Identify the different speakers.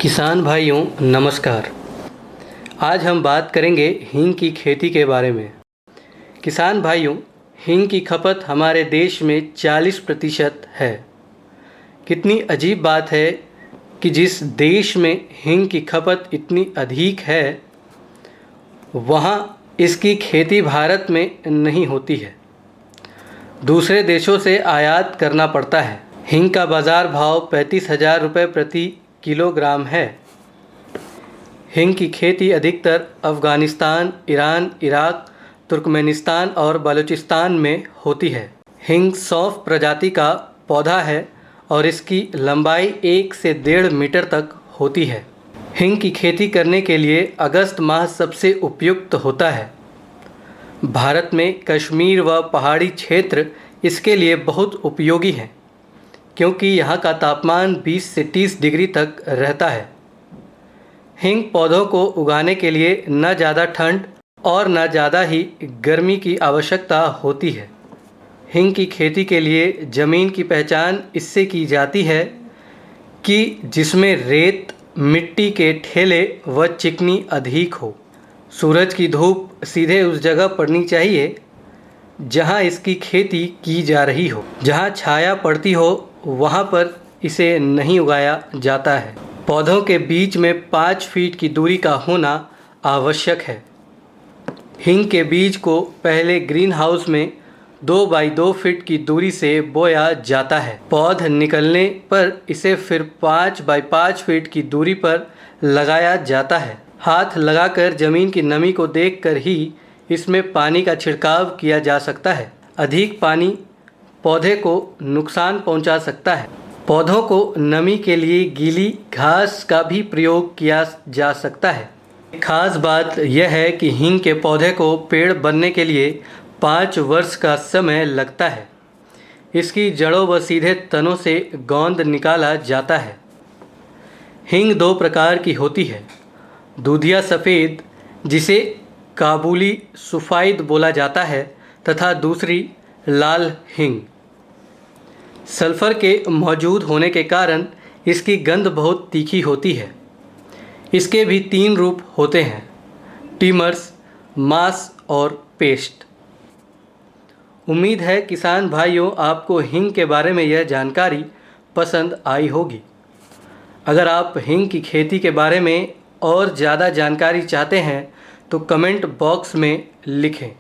Speaker 1: किसान भाइयों नमस्कार। आज हम बात करेंगे हींग की खेती के बारे में। किसान भाइयों, हींग की खपत हमारे देश में 40% है। कितनी अजीब बात है कि जिस देश में हींग की खपत इतनी अधिक है वहाँ इसकी खेती भारत में नहीं होती है, दूसरे देशों से आयात करना पड़ता है। हींग का बाज़ार भाव 35,000 रुपये प्रति किलोग्राम है। हींग की खेती अधिकतर अफ़गानिस्तान, ईरान, इराक, तुर्कमेनिस्तान और बलूचिस्तान में होती है। हींग सौंफ प्रजाति का पौधा है और इसकी लंबाई 1 से 1.5 मीटर तक होती है। हींग की खेती करने के लिए अगस्त माह सबसे उपयुक्त होता है। भारत में कश्मीर व पहाड़ी क्षेत्र इसके लिए बहुत उपयोगी हैं, क्योंकि यहाँ का तापमान 20 से 30 डिग्री तक रहता है। हींग पौधों को उगाने के लिए न ज़्यादा ठंड और न ज़्यादा ही गर्मी की आवश्यकता होती है। हींग की खेती के लिए ज़मीन की पहचान इससे की जाती है कि जिसमें रेत, मिट्टी के ठेले व चिकनी अधिक हो। सूरज की धूप सीधे उस जगह पड़नी चाहिए जहाँ इसकी खेती की जा रही हो। जहाँ छाया पड़ती हो वहाँ पर इसे नहीं उगाया जाता है। पौधों के बीच में 5 फीट की दूरी का होना आवश्यक है। हींग के बीज को पहले ग्रीन हाउस में 2 बाई 2 फीट की दूरी से बोया जाता है। पौध निकलने पर इसे फिर 5 बाई 5 फीट की दूरी पर लगाया जाता है। हाथ लगाकर ज़मीन की नमी को देखकर ही इसमें पानी का छिड़काव किया जा सकता है। अधिक पानी पौधे को नुकसान पहुंचा सकता है। पौधों को नमी के लिए गीली घास का भी प्रयोग किया जा सकता है। खास बात यह है कि हींग के पौधे को पेड़ बनने के लिए 5 वर्ष का समय लगता है। इसकी जड़ों व सीधे तनों से गोंद निकाला जाता है। हींग 2 प्रकार की होती है, दूधिया सफ़ेद जिसे काबुली सफ़ेद बोला जाता है तथा दूसरी लाल हींग। सल्फ़र के मौजूद होने के कारण इसकी गंध बहुत तीखी होती है। इसके भी 3 रूप होते हैं, टीमर्स, मास और पेस्ट। उम्मीद है किसान भाइयों आपको हींग के बारे में यह जानकारी पसंद आई होगी। अगर आप हींग की खेती के बारे में और ज़्यादा जानकारी चाहते हैं तो कमेंट बॉक्स में लिखें।